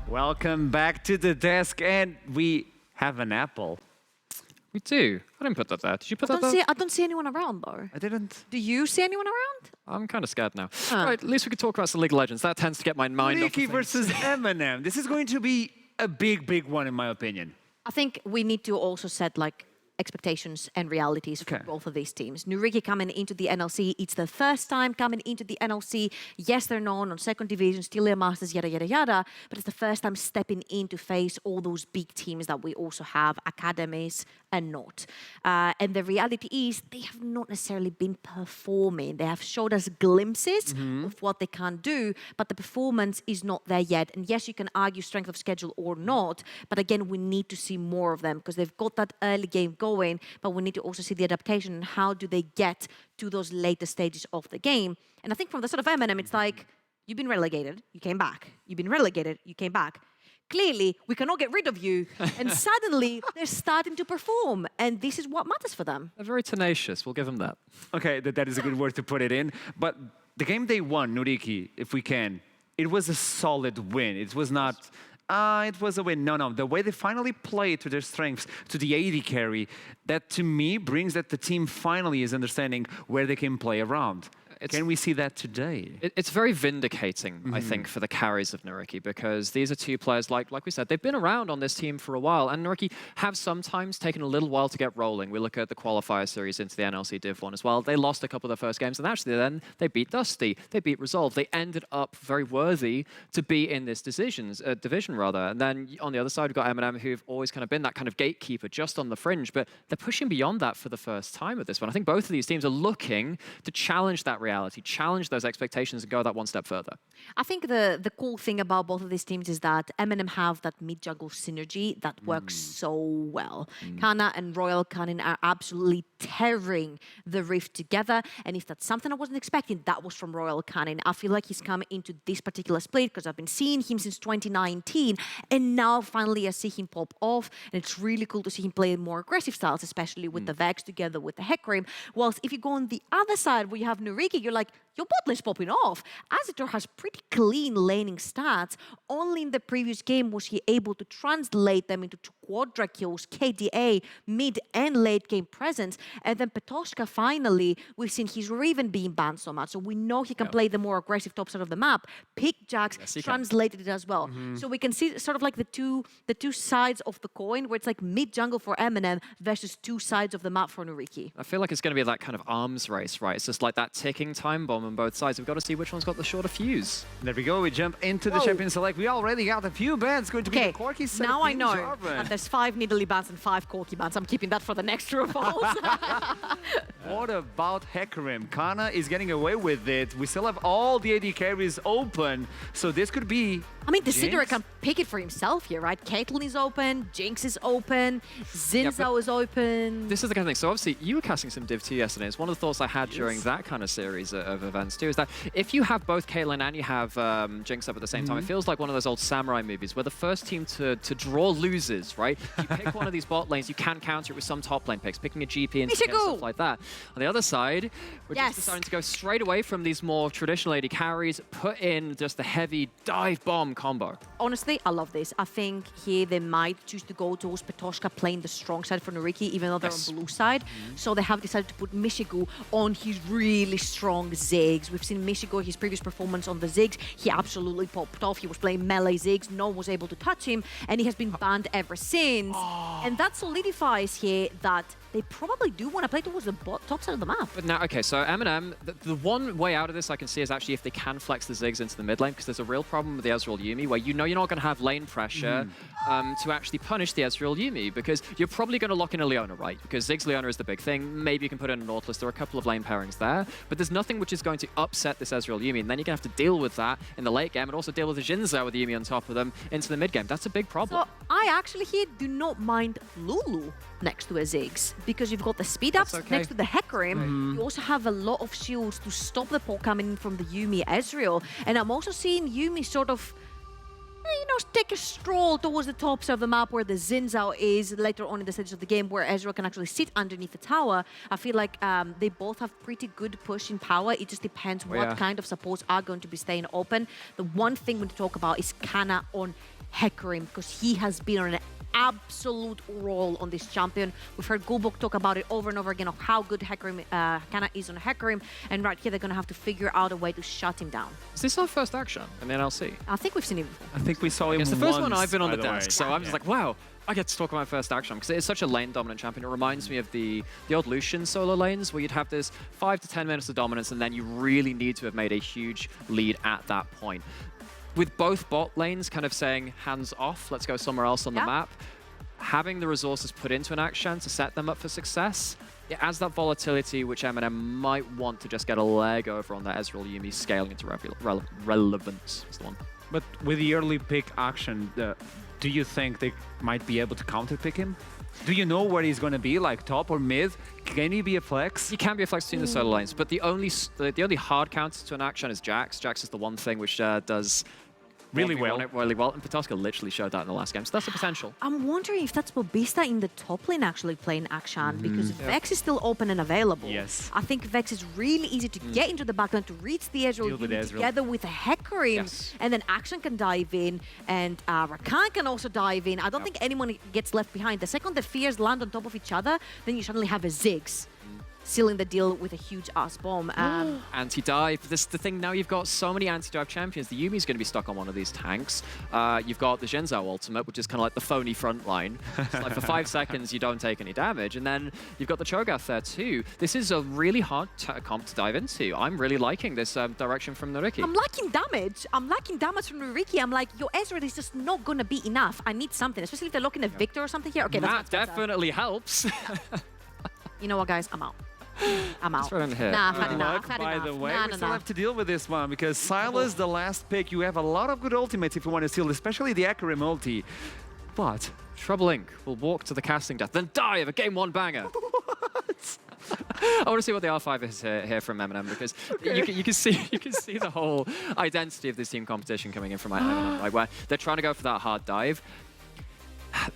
Welcome back to the desk, and we have an apple. We do. I didn't put that there. Did you put that there? I don't see anyone around, though. I didn't. Do you see anyone around? I'm kind of scared now. Right, at least we could talk about some League of Legends. That tends to get my mind off of NYYRIKKI things. versus MNM. This is going to be a big one, in my opinion. I think we need to also set like expectations and realities for both of these teams. NYYRIKKI coming into the NLC, it's their first time coming into the NLC. Yes, they're known on second division, still their masters, yada, but it's the first time stepping in to face all those big teams that we also have, academies and not. And the reality is they have not necessarily been performing. They have showed us glimpses of what they can do, but the performance is not there yet. And yes, you can argue strength of schedule or not, but again, we need to see more of them because they've got that early game going, but we need to also see the adaptation and how do they get to those later stages of the game. And I think from the sort of MNM, it's like, you've been relegated, you came back. You've been relegated, you came back. Clearly, we cannot get rid of you. And suddenly, they're starting to perform. And this is what matters for them. They're very tenacious. We'll give them that. Okay, that is a good word to put it in. But the game they won, NYYRIKKI, if we can, it was a solid win. It was not... it was a win. No. The way they finally played to their strengths, to the AD carry, that to me brings that the team finally is understanding where they can play around. Can we see that today? It's very vindicating, I think, for the carries of NYYRIKKI, because these are two players, like we said, they've been around on this team for a while, and NYYRIKKI have sometimes taken a little while to get rolling. We look at the qualifier series into the NLC Div 1 as well. They lost a couple of their first games, and actually then they beat Dusty, they beat Resolve. They ended up very worthy to be in this division. And then on the other side, we've got MNM, who've always kind of been that kind of gatekeeper just on the fringe, but they're pushing beyond that for the first time at this one. I think both of these teams are looking to challenge that reality, challenge those expectations and go that one step further. I think the cool thing about both of these teams is that MNM have that mid-jungle synergy that works so well. Kana and Royal Canin are absolutely tearing the Rift together, and if that's something I wasn't expecting, that was from Royal Canin. I feel like he's come into this particular split because I've been seeing him since 2019, and now finally I see him pop off, and it's really cool to see him play more aggressive styles, especially with the Vex together with the Hecarim. Whilst if you go on the other side where you have NYYRIKKI, you're like, your bot lane's popping off. Azitor has pretty clean laning stats. Only in the previous game was he able to translate them into quadra kills, KDA, mid and late game presence. And then Petoshka, finally, we've seen his Riven being banned so much. So we know he can play the more aggressive top side of the map. Pick Jax translated it as well. So we can see sort of like the two sides of the coin, where it's like mid jungle for MNM versus two sides of the map for NYYRIKKI. I feel like it's going to be that kind of arms race, right? It's just like that ticking time bomb on both sides. We've got to see which one's got the shorter fuse. There we go. We jump into the champion select. We already got a few bans. Going to be the Corki set. Now I know that there's 5 Nidalee bans and 5 Corki bans. I'm keeping that for the next true or false. What about Hecarim? Kana is getting away with it. We still have all the AD carries open, so this could be... I mean, the Sidra can pick it for himself here, right? Caitlyn is open, Jinx is open, Zinzao is open. This is the kind of thing. So obviously, you were casting some Div 2 yesterday. It's one of the thoughts I had during that kind of series of events too, is that if you have both Caitlyn and you have Jinx up at the same time, it feels like one of those old samurai movies where the first team to draw loses, right? You pick one of these bot lanes, you can counter it with some top lane picks, picking a GP and stuff like that. On the other side, we're just deciding to go straight away from these more traditional AD carries, put in just the heavy dive bomb combo. Honestly, I love this. I think here they might choose to go towards Petoshka playing the strong side for NYYRIKKI, even though they're on blue side. So they have decided to put Mishigu on his really strong Ziggs. We've seen Mishigu, his previous performance on the Ziggs, he absolutely popped off. He was playing melee Ziggs, no one was able to touch him, and he has been banned ever since. And that solidifies here that they probably do want to play towards the top side of the map. But now, okay, so MNM, the one way out of this I can see is actually if they can flex the Ziggs into the mid lane, because there's a real problem with the Ezreal Yuumi, where you know you're not going to have lane pressure to actually punish the Ezreal Yuumi, because you're probably going to lock in a Leona, right? Because Ziggs Leona is the big thing. Maybe you can put in a Nautilus. There are a couple of lane pairings there, but there's nothing which is going to upset this Ezreal Yuumi, and then you're going to have to deal with that in the late game, and also deal with the Xin Zhao with the Yuumi on top of them into the mid game. That's a big problem. So I actually here do not mind Lulu next to a Ziggs, because you've got the speed ups okay. next to the Hecarim. You also have a lot of shields to stop the poke coming in from the Yuumi Ezreal, and I'm also seeing Yuumi sort of, you know, take a stroll towards the top side of the map where the Xin Zhao is later on in the stages of the game, where Ezreal can actually sit underneath the tower. I feel like they both have pretty good push in power. It just depends what kind of supports are going to be staying open. The one thing we need to talk about is Kana on Hecarim, because he has been on an absolute roll on this champion. We've heard Gulbok talk about it over and over again of how good Hecarim, Kana is on Hecarim, and right here they're going to have to figure out a way to shut him down. Is this our first action in the NLC? I think we've seen him before. I think we saw him It's the first once, one I've been on by the way. desk, so I'm just like, wow, I get to talk about my first action, because it's such a lane-dominant champion. It reminds me of the old Lucian solo lanes, where you'd have this 5 to 10 minutes of dominance, and then you really need to have made a huge lead at that point. With both bot lanes kind of saying, hands off, let's go somewhere else on the map, having the resources put into an action to set them up for success, it adds that volatility which MNM might want to just get a leg over on that Ezreal Yuumi scaling into relevance is the one. But with the early pick action, do you think they might be able to counter pick him? Do you know where he's going to be, like top or mid? Can he be a flex? You can be a flex between the solo lanes, but the only hard counter to an action is Jax. Jax is the one thing which does really well. Really well, and Patoska literally showed that in the last game, so that's a potential. I'm wondering if that's Bobista in the top lane actually playing Akshan, because Vex is still open and available. Yes. I think Vex is really easy to get into the backline to reach the Ezreal Deal with Yuumi Ezreal. together with a Hecarim, and then Akshan can dive in, and Rakan can also dive in. I don't think anyone gets left behind. The second the fears land on top of each other, then you suddenly have a Ziggs sealing the deal with a huge ass bomb. Anti-dive. This is the thing now. You've got so many anti-dive champions. The Yuumi's going to be stuck on one of these tanks. You've got the Xin Zhao ultimate, which is kind of like the phony front line. It's like for 5 seconds, you don't take any damage. And then you've got the Cho'Gath there too. This is a really hard comp to dive into. I'm really liking this direction from NYYRIKKI. I'm lacking damage. I'm lacking damage from NYYRIKKI. I'm like, your Ezreal is just not going to be enough. I need something, especially if they're looking at Victor or something here. Okay, that that's better. definitely helps. You know what, guys? I'm out. I'm out. Let's run in here. Nah, I've had enough. Luck, I've had by enough. the way, Nah, we nah, still nah. have to deal with this one, because Sylas, the last pick, you have a lot of good ultimates if you want to steal, especially the Hecarim ulti. But Troubling will walk to the casting death, then die of a game 1 banger. I want to see what the R5 is here from MNM, because you can see the whole identity of this team competition coming in from MNM, like where they're trying to go for that hard dive.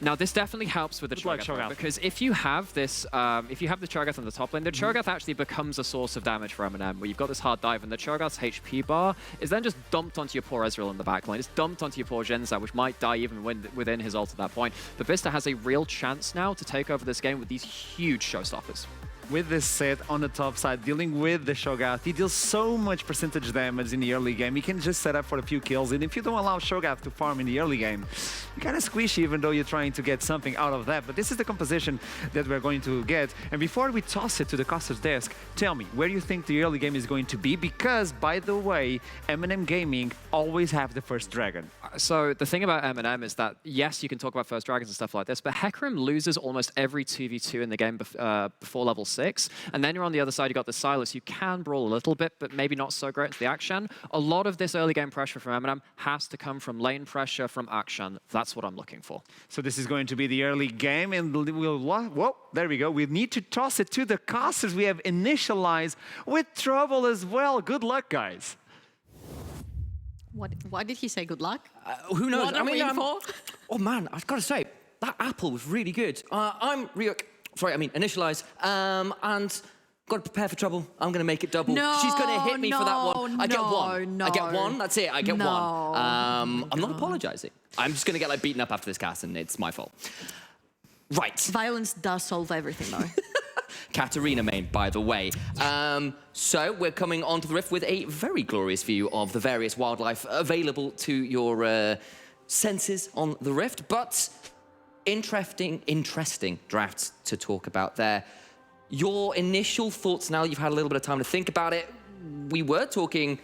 Now, this definitely helps with the Cho'Gath, because if you have this, if you have the Cho'Gath on the top lane, the Cho'Gath actually becomes a source of damage for MNM, where you've got this hard dive, and the Cho'Gath's HP bar is then just dumped onto your poor Ezreal in the back lane. It's dumped onto your poor Xin Zhao, which might die even within his ult at that point. But Bobista has a real chance now to take over this game with these huge showstoppers. with this set on the top side, dealing with the Cho'Gath, he deals so much percentage damage in the early game. He can just set up for a few kills, and if you don't allow Cho'Gath to farm in the early game, you kind of squishy even though you're trying to get something out of that. But this is the composition that we're going to get. And before we toss it to the caster's desk, tell me, where do you think the early game is going to be? Because, by the way, MNM Gaming always have the first dragon. So the thing about MNM is that, yes, you can talk about first dragons and stuff like this, but Hecarim loses almost every 2v2 in the game before level 6. And then you're on the other side, you got the Sylas, who can brawl a little bit, but maybe not so great into the Akshan. A lot of this early game pressure from MNM has to come from lane pressure from Akshan. That's what I'm looking for. So this is going to be the early game, and we'll, whoa, there we go. We need to toss it to the casters. We have initialized with trouble as well. Good luck, guys. Why did he say good luck? Who knows? What are we for? Oh man, I've got to say, that apple was really good. I'm Ryuk. Sorry, I mean initialize. And got to prepare for trouble. I'm going to make it double. No, She's going to hit me for that one. I get one. no. I get one. That's it. I get No. one. I'm not apologizing. I'm just going to get like beaten up after this cast, and it's my fault. Right. Violence does solve everything, though. Katarina main, by the way. So we're coming onto the Rift with a very glorious view of the various wildlife available to your senses on the Rift, but interesting drafts to talk about there. Your initial thoughts now, you've had a little bit of time to think about it. We were talking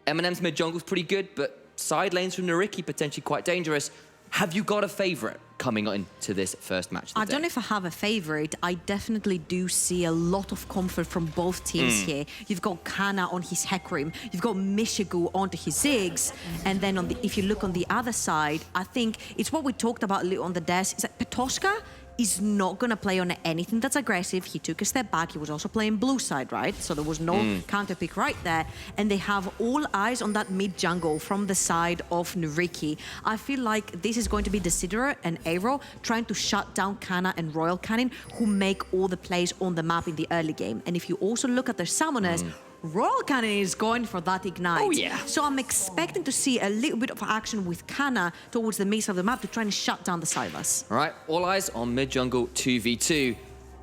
MNM's mid jungle's pretty good, but side lanes from NYYRIKKI potentially quite dangerous. Have you got a favorite coming into this first match today? I don't know if I have a favorite. I definitely do see a lot of comfort from both teams here. You've got Kana on his Hecarim, you've got Mishigu onto his Ziggs, and then if you look on the other side, I think it's what we talked about a little on the desk, is that Petoshka is not going to play on anything that's aggressive. He took a step back. He was also playing blue side, right? So there was no counter pick right there. And they have all eyes on that mid jungle from the side of NYYRIKKI. I feel like this is going to be Desidera and Aero trying to shut down Kana and Royal Cannon, who make all the plays on the map in the early game. And if you also look at their summoners, Royal Cannon is going for that ignite. Oh, yeah. So I'm expecting to see a little bit of action with Kana towards the mid of the map to try and shut down the Sylas. All right, all eyes on mid-jungle 2v2.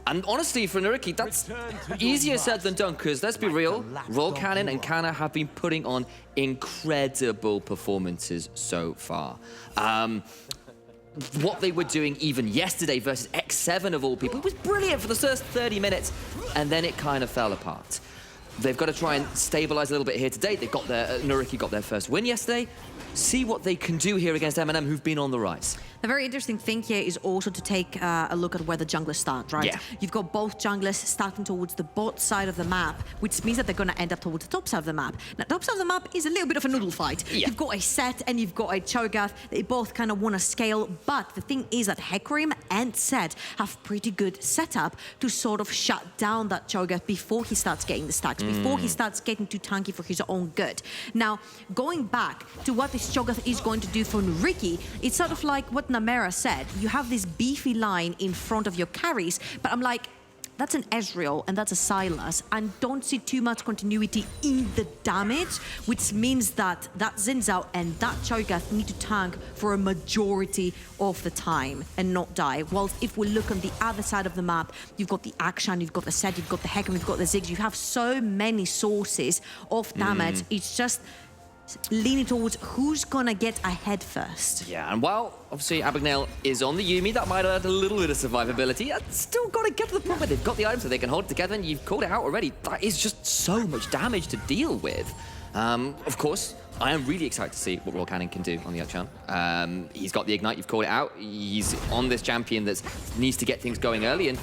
And honestly, for NYYRIKKI, that's easier said than done, because let's be real, Royal Cannon and Kana have been putting on incredible performances so far. What they were doing even yesterday versus X7 of all people was brilliant for the first 30 minutes, and then it kind of fell apart. They've got to try and stabilize a little bit here today. They've got NYYRIKKI got their first win yesterday. See what they can do here against MNM, who've been on the rise. The very interesting thing here is also to take a look at where the junglers start, right? Yeah. You've got both junglers starting towards the bot side of the map, which means that they're going to end up towards the top side of the map. Now, top side of the map is a little bit of a noodle fight. Yeah. You've got a Set and you've got a Cho'Gath. They both kind of want to scale, but the thing is that Hecarim and Set have pretty good setup to sort of shut down that Cho'Gath before he starts getting the stacks, before he starts getting too tanky for his own good. Now, going back to what this Cho'Gath is going to do for NYYRIKKI, it's sort of like what Namera said. You have this beefy line in front of your carries, but I'm like, that's an Ezreal and that's a Sylas, and don't see too much continuity in the damage, which means that that Xin Zhao and that Cho'Gath need to tank for a majority of the time and not die. Whilst if we look on the other side of the map, you've got the Akshan, you've got the Set, you've got the Hecarim, you've got the Ziggs, you have so many sources of damage. It's just leaning towards who's gonna get ahead first. Yeah, and while obviously Abagnale is on the Yuumi, that might add a little bit of survivability. It's still got to get to the point where they've got the items so they can hold it together, and you've called it out already. That is just so much damage to deal with. Of course, I am really excited to see what Royal Cannon can do on the Akshan. He's got the Ignite, you've called it out. He's on this champion that needs to get things going early, and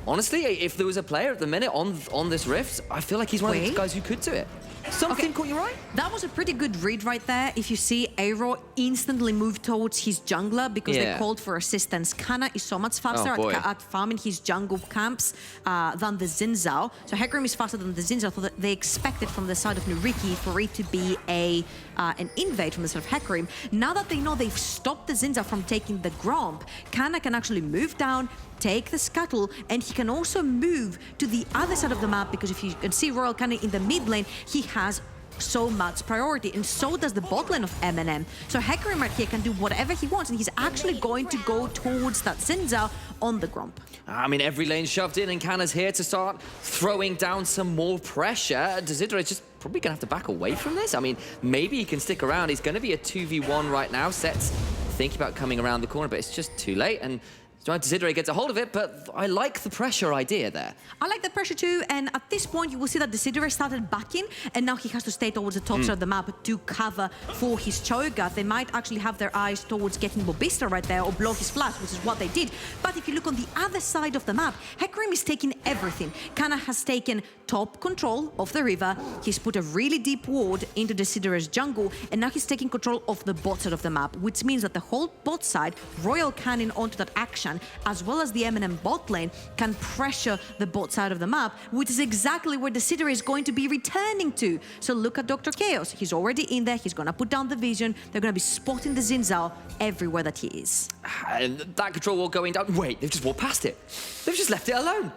honestly, if there was a player at the minute on this Rift, I feel like he's one of the guys who could do it. Something caught you right? That was a pretty good read right there. If you see, Aero instantly moved towards his jungler because they called for assistance. Kana is so much faster at farming his jungle camps than the Xin Zhao. So Hecarim is faster than the Xin Zhao, so they expected from the side of NYYRIKKI for it to be an invade from the side of Hecarim. Now that they know they've stopped the Xin Zhao from taking the Gromp, Kana can actually move down, take the scuttle, and he can also move to the other side of the map, because if you can see Royal Cannon in the mid lane, he has so much priority, and so does the bot lane of MNM. So Hecarim right here can do whatever he wants, and he's actually going to go towards that Xin Zhao on the Gromp. I mean, every lane shoved in, and Kana's here to start throwing down some more pressure. Desidera is just probably going to have to back away from this. I mean, maybe he can stick around. He's going to be a 2v1 right now. Set's thinking about coming around the corner, but it's just too late, and Desidera gets a hold of it, but I like the pressure idea there. I like the pressure too, and at this point you will see that Desidera started backing, and now he has to stay towards the top side of the map to cover for his Cho'Gath. They might actually have their eyes towards getting Bobista right there or blow his flash, which is what they did. But if you look on the other side of the map, Hecarim is taking everything. Kana has taken top control of the river, he's put a really deep ward into Desidera's jungle, and now he's taking control of the bot side of the map, which means that the whole bot side, Royal Cannon onto that Akshan, as well as the MNM bot lane, can pressure the bot side of the map, which is exactly where Desidera is going to be returning to. So look at Dr. Chaos. He's already in there. He's going to put down the vision. They're going to be spotting the Xin Zhao everywhere that he is. And that control wall going down. Wait, they've just walked past it. They've just left it alone.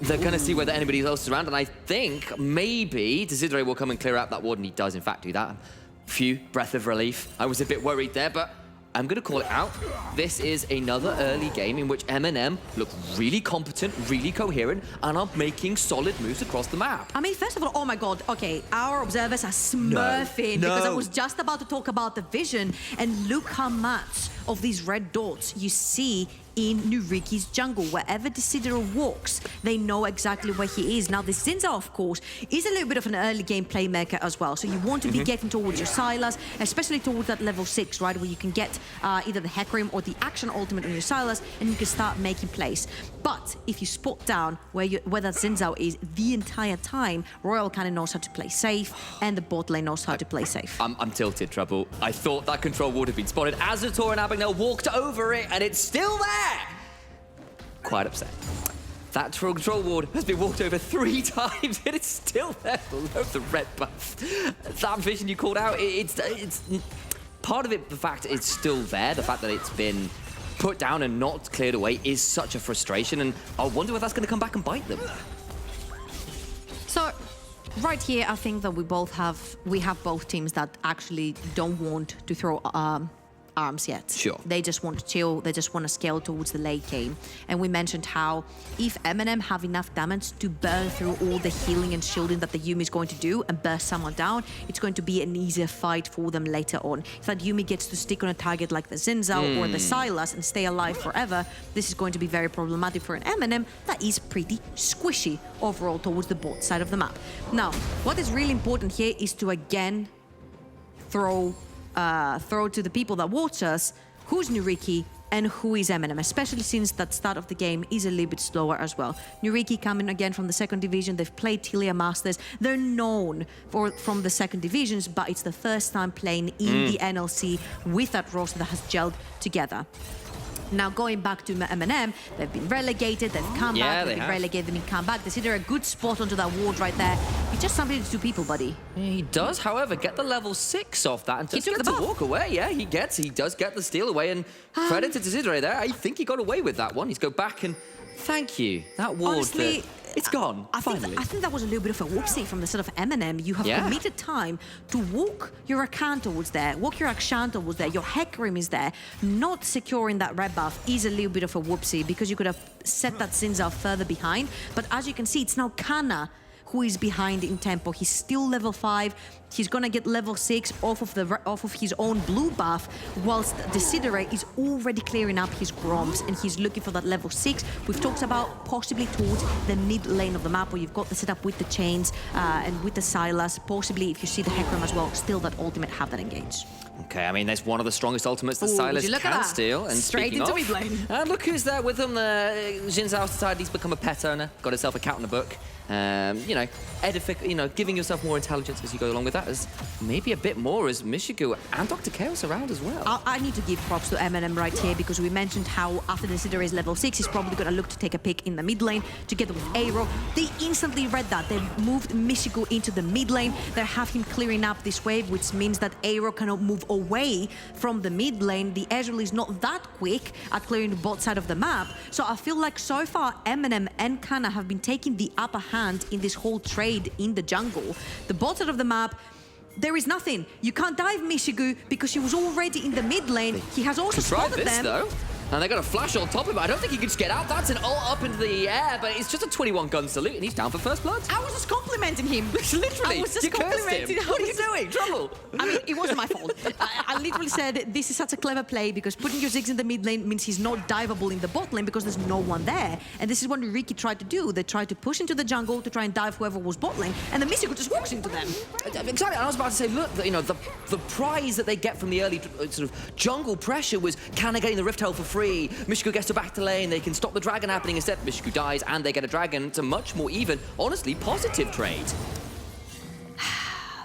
They're going to see whether anybody else is around, and I think maybe Desidera will come and clear out that ward, and he does, in fact, do that. Phew, breath of relief. I was a bit worried there, but I'm going to call it out. This is another early game in which MNM look really competent, really coherent, and are making solid moves across the map. I mean, first of all, oh my God, okay, our observers are smurfing because I was just about to talk about the vision, and look how much of these red dots you see in NYYRIKKI's jungle. Wherever Desidero walks, they know exactly where he is. Now, the Zinza, of course, is a little bit of an early game playmaker as well. So you want to be getting towards your Sylas, especially towards that level 6, right? Where you can get either the Hecarim or the action ultimate on your Sylas, and you can start making plays. But if you spot down where that Zinzao is the entire time, Royal kind of knows how to play safe, and the bot lane knows how to play safe. I'm tilted, Trouble. I thought that control ward had been spotted. Azator and Abagnale walked over it, and it's still there! Quite upset. That control ward has been walked over 3 times, and it's still there below the red buff. That vision you called out, it's part of it, the fact it's still there, the fact that it's been put down and not cleared away is such a frustration, and I wonder if that's going to come back and bite them. So, right here, I think that we have both teams that actually don't want to throw arms yet. Sure. They just want to chill, they just want to scale towards the late game. And we mentioned how if MNM have enough damage to burn through all the healing and shielding that the Yuumi is going to do and burst someone down, it's going to be an easier fight for them later on. If that Yuumi gets to stick on a target like the Zinzao or the Sylas and stay alive forever, this is going to be very problematic for an MNM that is pretty squishy overall towards the bot side of the map. Now, what is really important here is to again throw to the people that watch us who's NYYRIKKI and who is MNM, especially since that start of the game is a little bit slower as well. NYYRIKKI coming again from the second division, they've played Tilia Masters, they're known from the second divisions, but it's the first time playing in the NLC with that roster that has gelled together. Now, going back to MNM, they've been relegated, they've come back, they've been relegated, they've come back. They see they're a good spot onto that ward right there. He just summoned 2 people, buddy. He does, however, get the level 6 off that and just get to walk away. Yeah, he does get the steal away, and credit to Desidero there. I think he got away with that one. He's go back and thank you. That ward, honestly, it's gone, finally. I think that was a little bit of a whoopsie from the sort of MNM. You have committed time to walk your Akshan towards there, walk your Akshan towards there, your Hecarim is there. Not securing that red buff is a little bit of a whoopsie because you could have set that Zinza further behind. But as you can see, it's now Kana who is behind in tempo. He's still level 5. He's gonna get level 6 off of his own blue buff, whilst Desidero is already clearing up his Groms and he's looking for that level 6. We've talked about possibly towards the mid lane of the map where you've got the setup with the chains and with the Sylas. Possibly, if you see the Hecarim as well, still that ultimate have that engage. Okay, I mean, there's one of the strongest ultimates that Sylas can steal. And straight into mid lane. And look who's there with him. Jinzao decided he's become a pet owner, got himself a cat in the book. Giving yourself more intelligence as you go along with that is maybe a bit more as Mishigu and Dr. Chaos around as well. I need to give props to MNM right here because we mentioned how after Desidero is level 6, he's probably going to look to take a pick in the mid lane together with Aero. They instantly read that. They moved Mishigu into the mid lane. They have him clearing up this wave, which means that Aero cannot move away from the mid lane. The Ezreal is not that quick at clearing the bot side of the map. So I feel like so far MNM and Kana have been taking the upper hand in this whole trade in the jungle. The bot side of the map, there is nothing. You can't dive Mishigu because he was already in the mid lane. He has also spotted them. Though. And they got a flash on top of him. I don't think he can just get out. That's an ult up into the air, but it's just a 21-gun salute, and he's down for first blood. I was just complimenting him. Literally, I was just complimenting him. What are you doing? Trouble. I mean, it wasn't my fault. I literally said, this is such a clever play because putting your Ziggs in the mid lane means he's not diveable in the bot lane because there's no one there. And this is what NYYRIKKI tried to do. They tried to push into the jungle to try and dive whoever was bot lane, and the Mishigu just walks into them. Exactly. I was about to say, look, the prize that they get from the early sort of jungle pressure was Kana getting the Rift Hell for free. Mishigu gets to back to lane, they can stop the dragon happening. Instead, Mishigu dies and they get a dragon. It's a much more even, honestly, positive trade.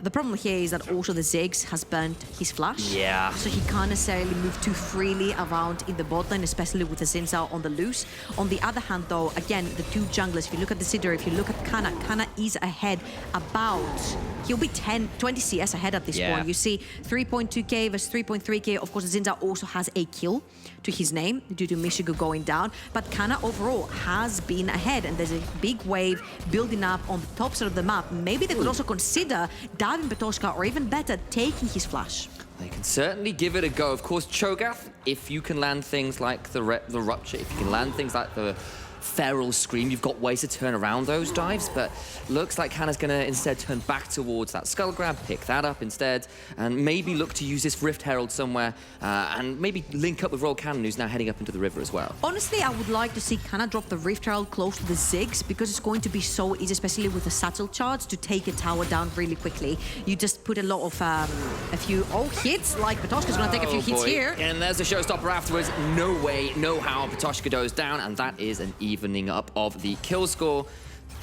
The problem here is that also the Ziggs has burnt his flash. Yeah. So he can't necessarily move too freely around in the bot lane, especially with the Zinzao on the loose. On the other hand, though, again, the 2 junglers, if you look at the Desidero, if you look at Kana, Kana is ahead about... He'll be 20 CS ahead at this point. You see 3.2k versus 3.3k. Of course, Zinzao also has a kill to his name due to Mishigu going down. But Kana overall has been ahead, and there's a big wave building up on the top side of the map. Maybe they could also consider diving Betoshka, or even better, taking his flash. They can certainly give it a go. Of course, Cho'Gath, if you can land things like the Rupture, if you can land things like the feral scream. You've got ways to turn around those dives, but looks like Hannah's going to instead turn back towards that skull grab, pick that up instead, and maybe look to use this Rift Herald somewhere, and maybe link up with Royal Cannon, who's now heading up into the river as well. Honestly, I would like to see Kana drop the Rift Herald close to the Ziggs because it's going to be so easy, especially with the satchel charge, to take a tower down really quickly. You just put a lot of, a few hits, like Patoshka's going to take a few hits here. And there's a showstopper afterwards. No way, no how Patoshka goes down, and that is an evening up of the kill score.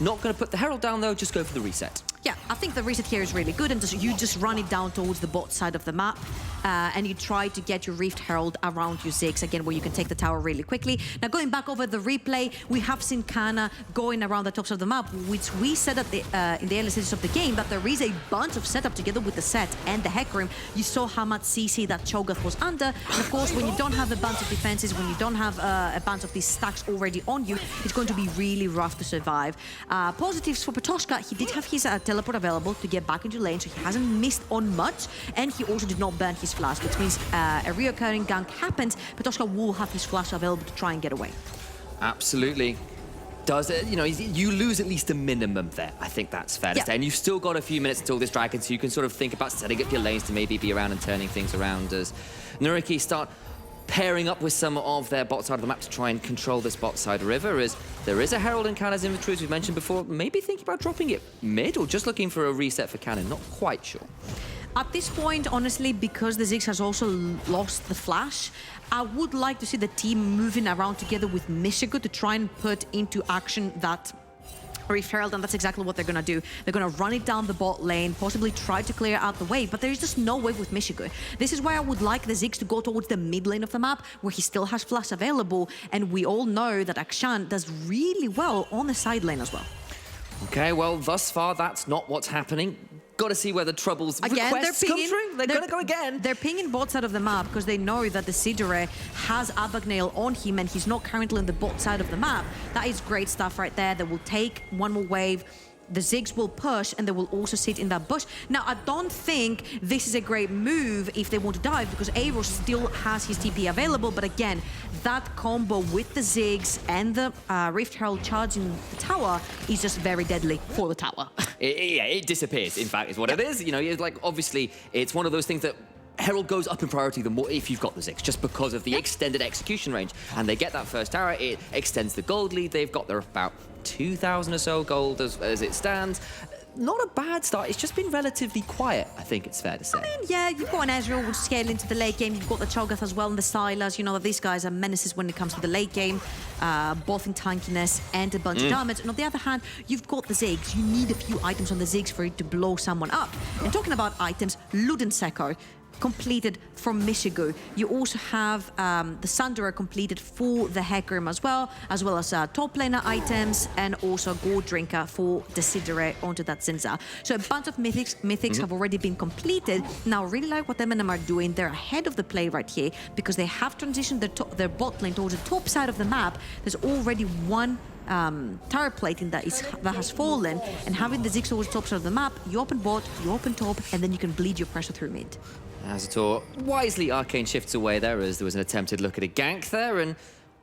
Not going to put the Herald down, though, just go for the reset. Yeah, I think the reset here is really good, and you just run it down towards the bot side of the map, and you try to get your Rift Herald around your Ziggs, again, where you can take the tower really quickly. Now, going back over the replay, we have seen Kana going around the tops of the map, which we said at the, in the early stages of the game, that there is a bunch of setup together with the set and the Hecarim. You saw how much CC that Cho'Gath was under, and of course, when you don't have a bunch of defenses, when you don't have a bunch of these stacks already on you, it's going to be really rough to survive. Positives for Patoshka, he did have his teleport available to get back into lane, so he hasn't missed on much, and he also did not burn his flash, which means a reoccurring gank happens. Patoshka will have his flash available to try and get away. Absolutely. Does it, you know, you lose at least a minimum there. I think that's fair to say. And you've still got a few minutes until this dragon, so you can sort of think about setting up your lanes to maybe be around and turning things around as NYYRIKKI start pairing up with some of their bot side of the map to try and control this bot side river, as there is a Herald in Cannon's inventory, as we've mentioned before. Maybe thinking about dropping it mid, or just looking for a reset for Cannon. Not quite sure. At this point, honestly, because the Ziggs has also lost the flash, I would like to see the team moving around together with Michigo to try and put into action that Rift Herald, and that's exactly what they're going to do. They're going to run it down the bot lane, possibly try to clear out the wave, but there's just no wave with Michigo. This is why I would like the Ziggs to go towards the mid lane of the map, where he still has flash available, and we all know that Akshan does really well on the side lane as well. Okay, well, thus far, that's not what's happening. Got to see where the troubles again, requests come through. They're going to go again. They're pinging bot side of the map because they know that the Sidere has Abagnale on him and he's not currently on the bot side of the map. That is great stuff right there. They will take one more wave. The Ziggs will push and they will also sit in that bush. Now, I don't think this is a great move if they want to dive, because Eivor still has his TP available. But again, that combo with the Ziggs and the Rift Herald charging the tower is just very deadly for the tower. It disappears, in fact, is what it is. You know, it's like, obviously, it's one of those things that Herald goes up in priority the more if you've got the Ziggs, just because of the extended execution range. And they get that first tower, it extends the gold lead. They've got their about 2,000 or so gold as it stands. Not a bad start. It's just been relatively quiet, I think it's fair to say. I mean, yeah, you've got an Ezreal which scale into the late game. You've got the Cho'Gath as well and the Sylas. You know that these guys are menaces when it comes to the late game, both in tankiness and a bunch of damage. And on the other hand, you've got the Ziggs. You need a few items on the Ziggs for it to blow someone up. And talking about items, Ludenseko completed from Michigo. You also have the Sunderer completed for the Hecarim as well as top laner items, and also Gold Drinker for the Sidere onto that Zinza. So a bunch of mythics have already been completed. Now, I really like what MNM are doing. They're ahead of the play right here because they have transitioned their bot lane towards the top side of the map. There's already one tower plating that has fallen, and having the Ziggs towards the top side of the map, you open bot, you open top, and then you can bleed your pressure through mid. Azator wisely Arcane shifts away there, as there was an attempted look at a gank there, and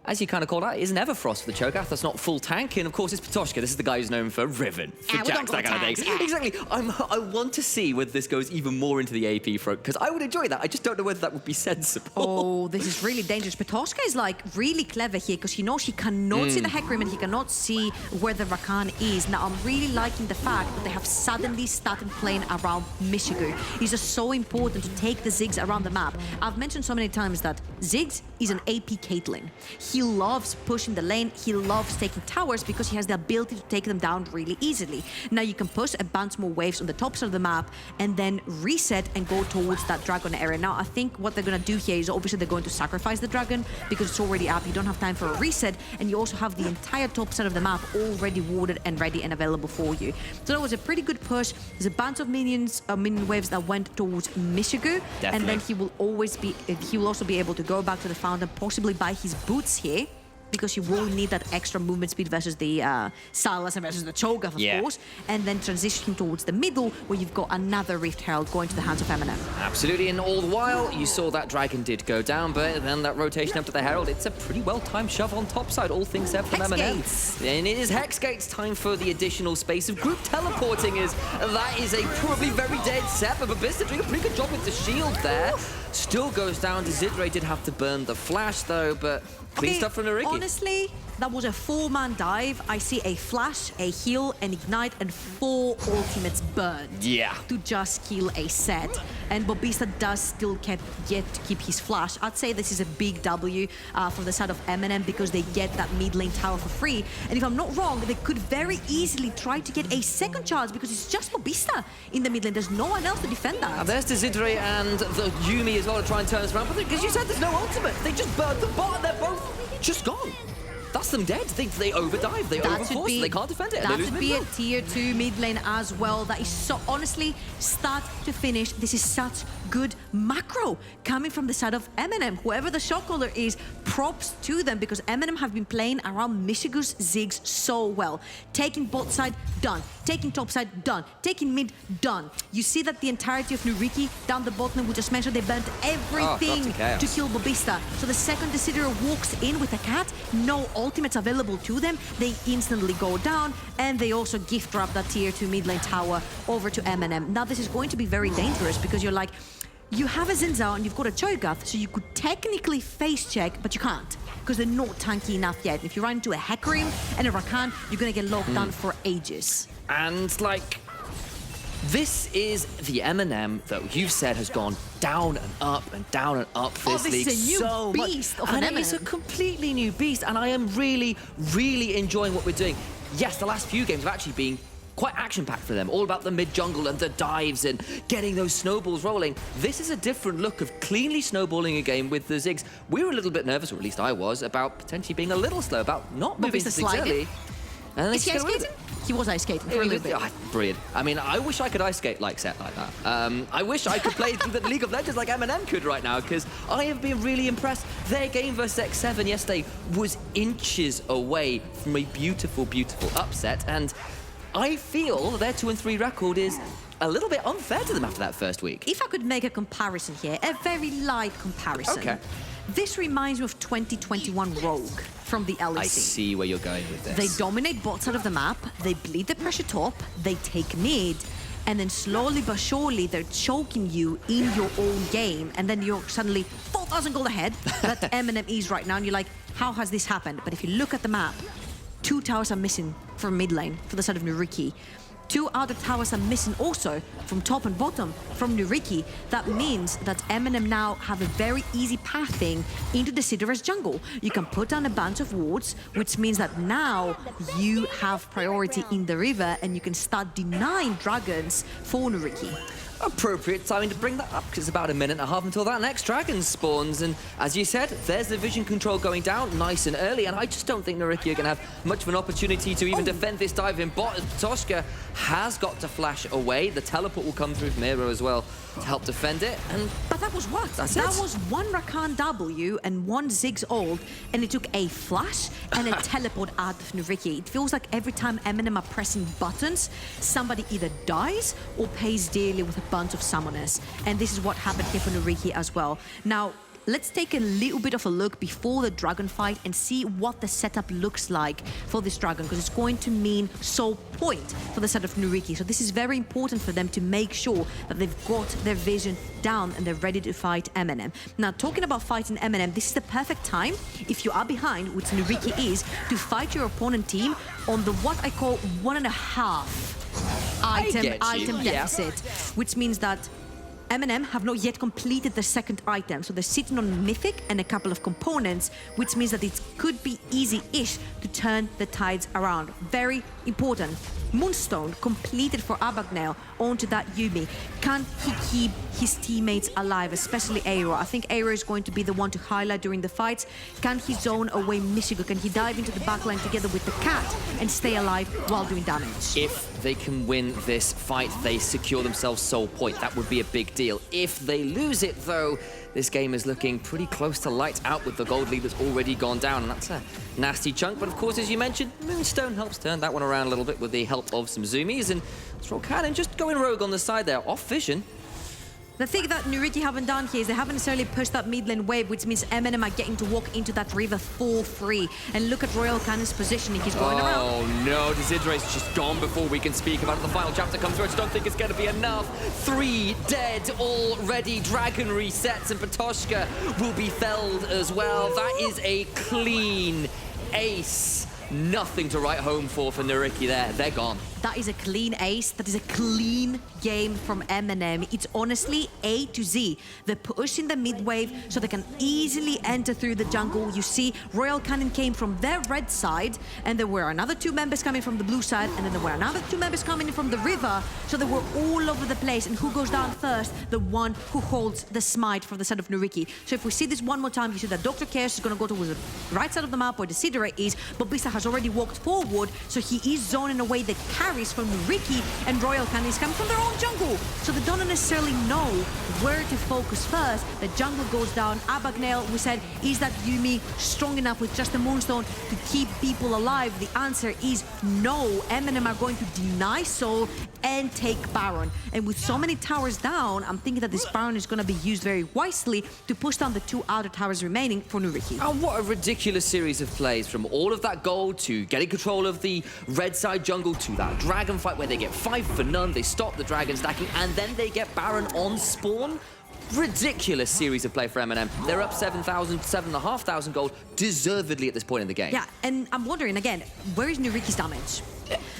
as you kind of called out, is Everfrost for the Cho'Gath. That's not full tank, and of course it's Patoshka. This is the guy who's known for Riven, for Jax, that kind of thing. Exactly. I want to see whether this goes even more into the AP front, because I would enjoy that. I just don't know whether that would be sensible. Oh, this is really dangerous. Patoshka is like really clever here because he knows he cannot see the Hecarim and he cannot see where the Rakan is. Now, I'm really liking the fact that they have suddenly started playing around Michigo. It's just so important to take the Ziggs around the map. I've mentioned so many times that Ziggs is an AP Caitlyn. He loves pushing the lane. He loves taking towers because he has the ability to take them down really easily. Now you can push a bunch more waves on the top side of the map and then reset and go towards that dragon area. Now I think what they're going to do here is obviously they're going to sacrifice the dragon because it's already up. You don't have time for a reset, and you also have the entire top side of the map already warded and ready and available for you. So that was a pretty good push. There's a bunch of minion waves that went towards Michigo, and then he will also be able to go back to the fountain, possibly buy his boots here, because you will need that extra movement speed versus the Silas and versus the Cho'Gath, of course, and then transitioning towards the middle where you've got another Rift Herald going to the hands of MNM. Absolutely, and all the while, you saw that dragon did go down, but then that rotation up to the Herald, it's a pretty well-timed shove on top side, all things said from Hex MNM. Gates. And it is Hex Gates time for the additional space of group teleporting. That is a probably very dead set, but Babista doing a pretty good job with the shield there. Still goes down. Dezidre did have to burn the flash though, but clean stuff from NYYRIKKI. Honestly, that was a 4-man dive. I see a flash, a heal, an ignite, and 4 ultimates burned. Yeah. To just kill a set. And Babista does still yet to keep his flash. I'd say this is a big W from the side of MNM because they get that mid lane tower for free. And if I'm not wrong, they could very easily try to get a second charge because it's just Babista in the mid lane. There's no one else to defend that. And there's Dezidre and the Yuumi as well to try and turn us around. But because you said there's no ultimate, they just burned the bot and they're both just gone. That's them dead. They overdive, they overforce, they can't defend it. That and they should lose be a mid-lane. tier 2 mid lane as well. That is so, honestly, start to finish, this is such good macro coming from the side of MNM. Whoever the shot caller is, props to them because MNM have been playing around Michigus Ziggs so well. Taking bot side, done. Taking top side, done. Taking mid, done. You see that the entirety of NYYRIKKI down the bottom, we just mentioned they burnt everything to kill Babista. So the second Dezidre walks in with a cat, no ultimates available to them, they instantly go down, and they also gift wrap that tier 2 mid lane tower over to MNM. Now this is going to be very dangerous because you're like, you have a Xin Zhao and you've got a Cho'Gath, so you could technically face check, but you can't because they're not tanky enough yet. If you run into a Hecarim and a Rakan, you're gonna get locked down for ages. And like, this is the MNM that you've said has gone down and up and down and up this this league is a new so much. beast of And an it's a MNM. completely new beast, and I am really, really enjoying what we're doing. Yes, the last few games have actually been quite action-packed for them, all about the mid-jungle and the dives and getting those snowballs rolling. This is a different look of cleanly snowballing a game with the Ziggs. We were a little bit nervous, or at least I was, about potentially being a little slow, about not moving Babista Ziggs early. And Is he ice skating? He was ice skating for a little bit. Brilliant. I mean, I wish I could ice skate like Set like that. I wish I could play the League of Legends like MNM could right now, because I have been really impressed. Their game versus X7 yesterday was inches away from a beautiful, beautiful upset, and I feel their 2-3 record is a little bit unfair to them after that first week. If I could make a comparison here, a very light comparison. Okay. This reminds me of 2021 Rogue from the LEC. I see where you're going with this. They dominate both sides of the map, they bleed the pressure top, they take mid, and then slowly but surely they're choking you in your own game, and then you're suddenly 4,000 gold ahead that MNM is right now, and you're like, how has this happened? But if you look at the map, 2 towers are missing from mid lane for the side of NYYRIKKI. 2 other towers are missing also from top and bottom from NYYRIKKI. That means that MNM now have a very easy pathing into the Dezidre's jungle. You can put down a bunch of wards, which means that now you have priority in the river and you can start denying dragons for NYYRIKKI. Appropriate timing to bring that up, because it's about 1.5 minutes until that next dragon spawns. And as you said, there's the vision control going down nice and early, and I just don't think NYYRIKKI are going to have much of an opportunity to even defend this dive in bot. Toshka has got to flash away. The teleport will come through from Miro as well to help defend it. And But that was what? That was 1 Rakan W and 1 Ziggs ult, and it took a flash and a teleport out of NYYRIKKI. It feels like every time MNM are pressing buttons, somebody either dies or pays dearly with a bunch of summoners. And this is what happened here for NYYRIKKI as well. Now, let's take a little bit of a look before the dragon fight and see what the setup looks like for this dragon, because it's going to mean so point for the set of NYYRIKKI. So this is very important for them to make sure that they've got their vision down and they're ready to fight MNM. Now, talking about fighting MNM, this is the perfect time, if you are behind, which NYYRIKKI is, to fight your opponent team on the what I call 1.5 item deficit, which means that MNM have not yet completed the second item, so they're sitting on Mythic and a couple of components, which means that it could be easy-ish to turn the tides around. Very important. Moonstone completed for Abagnale onto that Yuumi. Can he keep his teammates alive, especially Aero? I think Aero is going to be the one to highlight during the fights. Can he zone away Michigo? Can he dive into the backline together with the cat and stay alive while doing damage? If they can win this fight, they secure themselves soul point. That would be a big deal. If they lose it, though, this game is looking pretty close to lights out with the gold lead that's already gone down, and that's a nasty chunk. But of course, as you mentioned, Moonstone helps turn that one around a little bit with the help of some zoomies, and Stroll Cannon just going rogue on the side there, off vision. The thing that NYYRIKKI haven't done here is they haven't necessarily pushed that mid lane wave, which means MNM are getting to walk into that river for free. And look at Royal Cannon's positioning. He's going around. Oh no, Desidere's just gone before we can speak about it. The final chapter comes through. I just don't think it's going to be enough. 3 dead already. Dragon resets and Patoshka will be felled as well. That is a clean ace. Nothing to write home for NYYRIKKI there. They're gone. That is a clean ace. That is a clean game from MNM. It's honestly A to Z. They're pushing the mid wave so they can easily enter through the jungle. You see, Royal Cannon came from their red side, and there were another 2 members coming from the blue side, and then there were another 2 members coming in from the river. So they were all over the place. And who goes down first? The one who holds the smite for the side of NYYRIKKI. So if we see this one more time, you see that Dr. Chaos is going to go towards the right side of the map where Desidere is, but Bisa has already walked forward, so he is zoning away the carries from NYYRIKKI, and Royal Cannon is coming from their own jungle. So they don't necessarily know where to focus first. The jungle goes down. Abagnale, we said, is that Yuumi strong enough with just the Moonstone to keep people alive? The answer is no. MNM are going to deny Soul and take Baron. And with so many towers down, I'm thinking that this Baron is going to be used very wisely to push down the 2 outer towers remaining for NYYRIKKI. Oh, what a ridiculous series of plays, from all of that gold to getting control of the red side jungle to that dragon fight where they get 5 for none, they stop the dragon stacking, and then they get Baron on spawn. Ridiculous series of play for MNM. They're up 7,000, 7,500 gold, deservedly at this point in the game. Yeah, and I'm wondering again, where is NYYRIKKI's damage?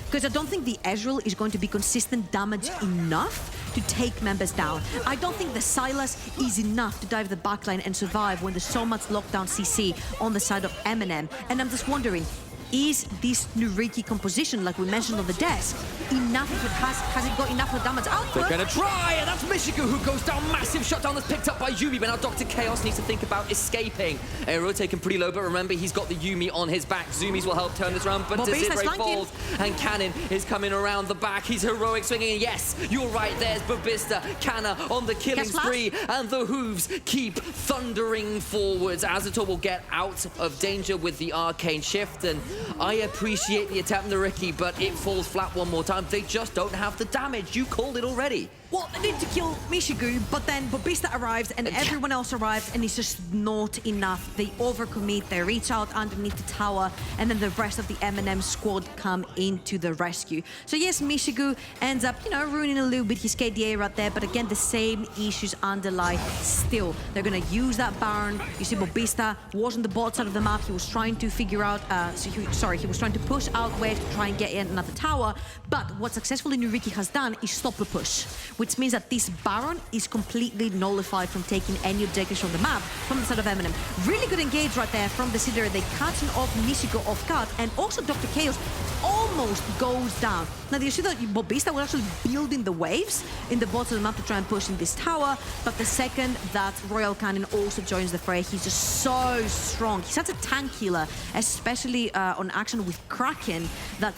Because I don't think the Ezreal is going to be consistent damage enough to take members down. I don't think the Sylas is enough to dive the backline and survive when there's so much lockdown CC on the side of MNM. And I'm just wondering, is this NYYRIKKI composition, like we mentioned on the desk, enough? Has it got enough of damage output? They're gonna try, and that's Michigo who goes down. Massive shutdown that's picked up by Yuumi, but now Dr. Chaos needs to think about escaping. Aero taken pretty low, but remember, he's got the Yuumi on his back. Zoomies will help turn this around, but Desidere falls, and Cannon is coming around the back. He's heroic swinging, and yes, you're right, there's Babista. Canna on the killing spree, and the hooves keep thundering forwards. Azatol will get out of danger with the arcane shift, and I appreciate the attempt, NYYRIKKI, but it falls flat one more time. They just don't have the damage. You called it already. Well, they need to kill Michigo, but then Babista arrives and everyone else arrives, and it's just not enough. They overcommit, they reach out underneath the tower, and then the rest of the MNM squad come into the rescue. So yes, Michigo ends up, ruining a little bit his KDA right there, but again, the same issues underlie still. They're gonna use that Baron. You see Babista was on the bot side of the map. He was trying to figure out, he was trying to push out wave to try and get in another tower, but what successfully NYYRIKKI has done is stop the push, which means that this Baron is completely nullified from taking any objectives from the map from the side of MNM. Really good engage right there from Desidere. They catching off Michigo off guard, and also Dr. Chaos almost goes down. Now, you see that Babista was actually building the waves in the bottom of the map to try and push in this tower, but the second that Royal Cannon also joins the fray, he's just so strong. He's such a tank killer, especially on action with Kraken, that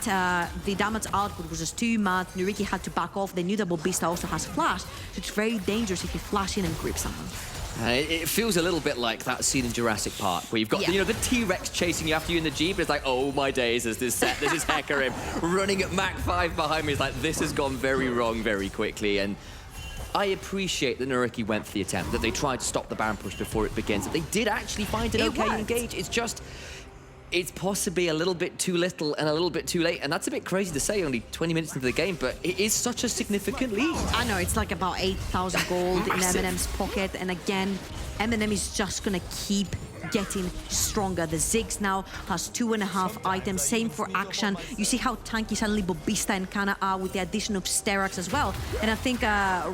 the damage output was just too much. NYYRIKKI had to back off. They knew that Babista also has flash, so it's very dangerous if you flash in and grip someone. It feels a little bit like that scene in Jurassic Park where you've got the T-Rex chasing you after you in the Jeep. It's like, oh my days, there's this set, this is Hecarim running at Mach 5 behind me. It's like, this has gone very wrong very quickly. And I appreciate that NYYRIKKI went for the attempt, that they tried to stop the Baron push before it begins, that they did actually find an okay engage. It's just, it's possibly a little bit too little and a little bit too late, and that's a bit crazy to say only 20 minutes into the game, but it is such a significant lead. I know, it's like about 8,000 gold in MNM's pocket, and again, MNM is just gonna keep getting stronger. The Ziggs now has 2.5 items, same for Action. You see how tanky suddenly Bobista and Kana are with the addition of Sterak's as well. And I think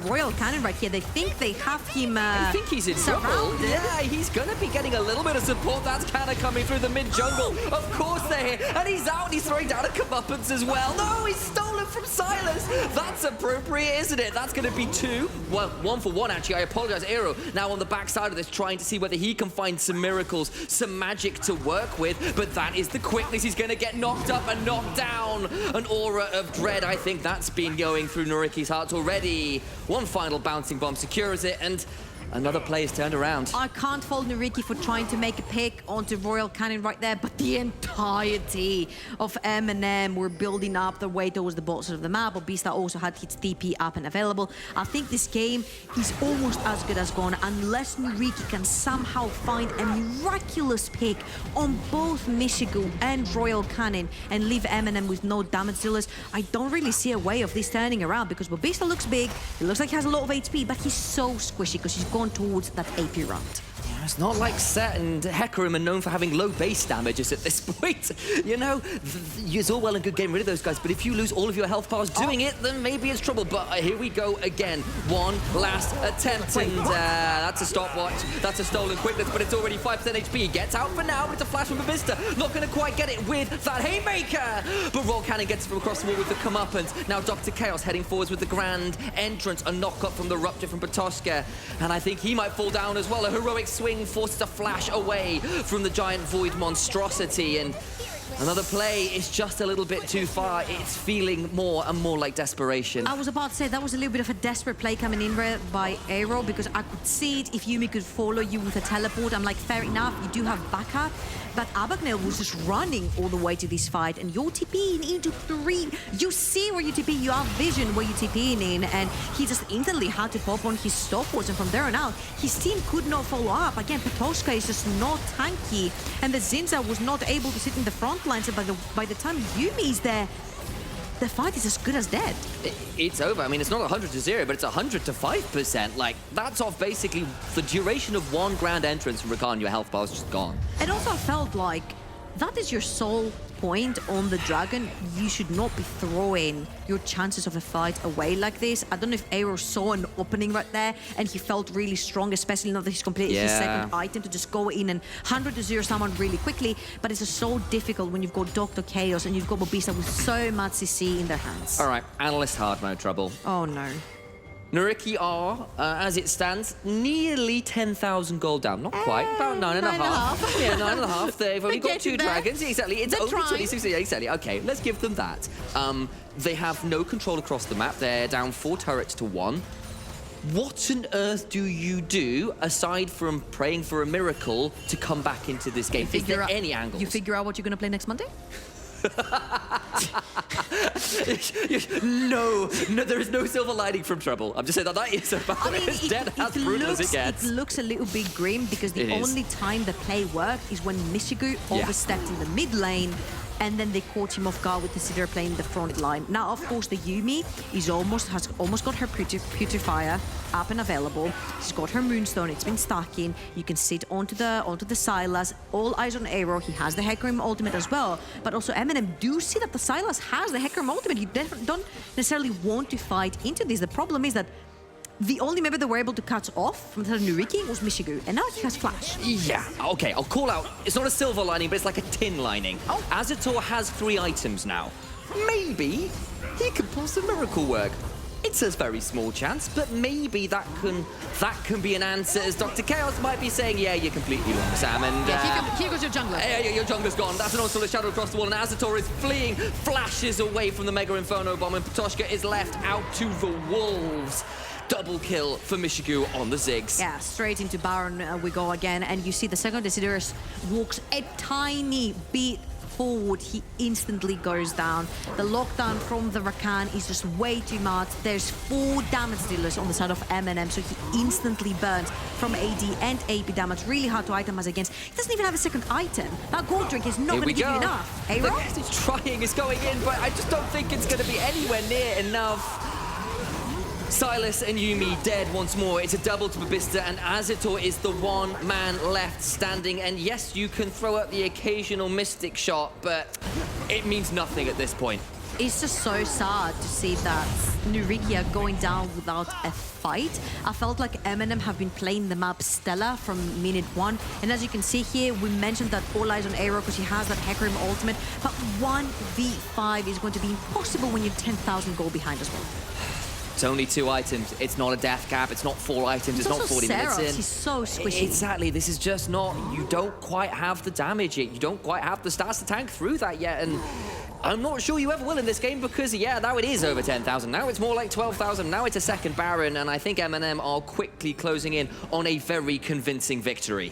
Royal Cannon right here, they think they have him I think he's in trouble. surrounded. Yeah, he's gonna be getting a little bit of support. That's Kana coming through the mid-jungle. Of course they're here. And he's out, he's throwing down a comeuppance as well. No, he's stolen from Silas. That's appropriate, isn't it? That's gonna be 2. Well, 1 for 1, actually. I apologize. Aero now on the backside of this, trying to see whether he can find some miracles, some magic to work with. But that is the quickness. He's gonna get knocked up and knocked down. An aura of dread. I think that's been going through NYYRIKKI's heart already. One final bouncing bomb secures it, and another play is turned around. I can't fault NYYRIKKI for trying to make a pick onto Royal Cannon right there, but the entirety of MNM were building up their way towards the bottom of the map. Bobista also had his TP up and available. I think this game is almost as good as gone unless NYYRIKKI can somehow find a miraculous pick on both Michigu and Royal Cannon and leave MNM with no damage dealers. I don't really see a way of this turning around because Bobista looks big, he looks like he has a lot of HP, but he's so squishy because he's gone towards that AP round. It's not like Set and Hecarim are known for having low base damages at this point. You know, it's all well and good getting rid of those guys, but if you lose all of your health bars doing it, then maybe it's trouble. But here we go again. One last attempt, and that's a stopwatch. That's a stolen quickness, but it's already 5% HP. He gets out for now, but it's a flash from Bobista. Not going to quite get it with that Haymaker. But Royal Cannon gets it from across the wall with the comeuppance. Now Dr. Chaos heading forwards with the grand entrance. A knock-up from the Rupture from Patoshka. And I think he might fall down as well. A heroic swing forces a flash away from the giant void monstrosity, and another play is just a little bit too far. It's feeling more and more like desperation. I was about to say that was a little bit of a desperate play coming in by Aero because I could see it if Yuumi could follow you with a teleport. I'm like, fair enough, you do have backup. But Abagnale was just running all the way to this fight, and you're TPing into 3. You see where you TP, you have vision where you TPing in, and he just instantly had to pop on his stopwatch, and from there on out, his team could not follow up. Again, Patoshka is just not tanky, and the Zinza was not able to sit in the front lines, and by the time Yuumi is there, the fight is as good as dead. It's over. I mean, it's not 100 to 0, but it's 100 to 5%. Like, that's off basically the duration of one grand entrance from Rakan. Your health bar is just gone. It also felt like that is your sole point on the Dragon. You should not be throwing your chances of a fight away like this. I don't know if Aero saw an opening right there and he felt really strong, especially now that he's completed his second item, to just go in and 100 to 0 someone really quickly. But it's just so difficult when you've got Dr. Chaos and you've got Bobista with so much CC in their hands. All right, Analyst hard mode trouble. Oh no. NYYRIKKI are, as it stands, nearly 10,000 gold down. Not quite, about 9.5. Yeah, 9.5. They've only got 2 dragons. Exactly, it's only 26. Yeah, exactly. Okay, let's give them that. They have no control across the map. They're down 4 turrets to 1. What on earth do you do, aside from praying for a miracle, to come back into this game? Is there any angles? You figure out what you're going to play next Monday? No, there is no silver lining from trouble. I'm just saying that is about as dead as brutal as it gets. It looks a little bit grim because the only time the play worked is when Michigu overstepped in the mid lane, and then they caught him off guard with the Sidra playing the front line. Now, of course, the Yuumi has almost got her Putrefier up and available. She's got her Moonstone. It's been stacking. You can sit onto the Sylas. All eyes on Aero. He has the Hecarim ultimate as well. But also MNM do see that the Sylas has the Hecarim ultimate. You don't necessarily want to fight into this. The problem is that the only member that were able to cut off from NYYRIKKI was Michigu, and now he has Flash. Yeah, okay, I'll call out. It's not a silver lining, but it's like a tin lining. Oh. Azator has 3 items now. Maybe he can pull some miracle work. It's a very small chance, but maybe that can be an answer, as Dr. Chaos might be saying, yeah, you're completely wrong, Sam, and... here goes your jungler. Yeah, your jungler's gone. That's an onslaught of shadow across the wall, and Azator is fleeing, flashes away from the Mega Inferno Bomb, and Patoshka is left out to the wolves. Double kill for Michigu on the Ziggs. Yeah, straight into Baron we go again, and you see the second Desiderius walks a tiny bit forward, he instantly goes down. The lockdown from the Rakan is just way too much. There's 4 damage dealers on the side of MNM, so he instantly burns from AD and AP damage. Really hard to itemize against. He doesn't even have a second item. That gold drink is not going to give you enough. Look, he's trying, it's going in, but I just don't think it's going to be anywhere near enough. Silas and Yumi dead once more. It's a double to Babista, and Azitor is the one man left standing. And yes, you can throw up the occasional Mystic shot, but it means nothing at this point. It's just so sad to see that NYYRIKKI are going down without a fight. I felt like MNM have been playing the map Stella from minute one. And as you can see here, we mentioned that all eyes on Aero because he has that Hecarim ultimate. But 1v5 is going to be impossible when you're 10,000 gold behind as well. It's only 2 items. It's not a death cap. It's not 4 items. It's not 40 minutes in. He's so squishy. Exactly. This is just not... You don't quite have the damage yet. You don't quite have the stats to tank through that yet. And I'm not sure you ever will in this game because, yeah, now it is over 10,000. Now it's more like 12,000. Now it's a second Baron. And I think MNM are quickly closing in on a very convincing victory.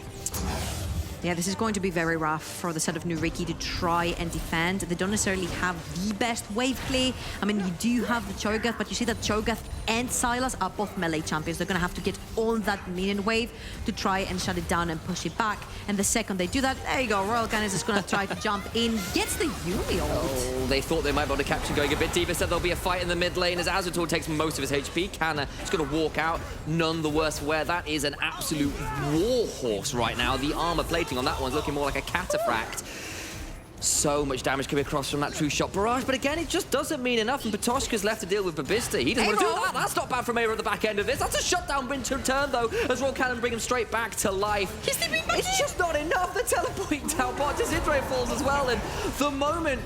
Yeah, this is going to be very rough for the side of NYYRIKKI to try and defend. They don't necessarily have the best wave play. I mean, you do have the Cho'Gath, but you see that Cho'Gath and Silas are both melee champions. They're going to have to get on that minion wave to try and shut it down and push it back. And the second they do that, there you go. Royal Canis is going to try to jump in. Gets the Yumi ult. Oh, they thought they might be able to capture going a bit deeper. Said there'll be a fight in the mid lane as Azitor takes most of his HP. Kana is going to walk out, none the worse for wear. That is an absolute war horse right now. The armor plating on that one's looking more like a cataphract. So much damage coming across from that true shot barrage, but again, it just doesn't mean enough, and Patoshka's left to deal with Babista. He doesn't want to do that. That's not bad from Aero at the back end of this. That's a shutdown winter turn, though, as Royal Cannon bring him straight back to life. It's just not enough. The teleporting down bot to Zidre falls as well, and the moment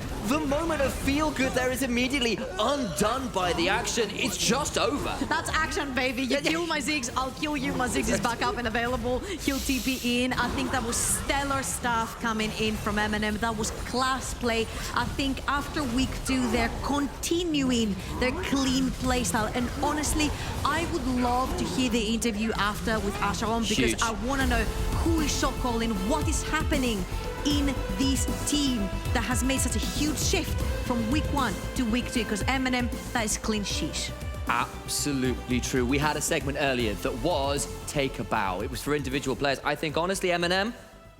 of feel good there is immediately undone by the action. It's just over. That's action, baby. You kill my Ziggs, I'll kill you. My Ziggs is back up and available. He'll TP in. I think that was stellar stuff coming in from MNM. That was class play. I think after week 2, they're continuing their clean playstyle. And honestly, I would love to hear the interview after with Asheron because Huge. I want to know who is shot calling, what is happening in this team that has made such a huge shift from week 1 to week 2, because MNM, that is clean sheesh. Absolutely true. We had a segment earlier that was take a bow. It was for individual players. I think, honestly, MNM,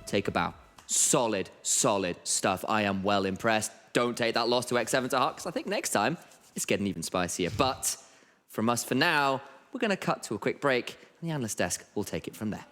take a bow. Solid, solid stuff. I am well impressed. Don't take that loss to X7 to heart, because I think next time it's getting even spicier. But from us for now, we're going to cut to a quick break, and the analyst desk will take it from there.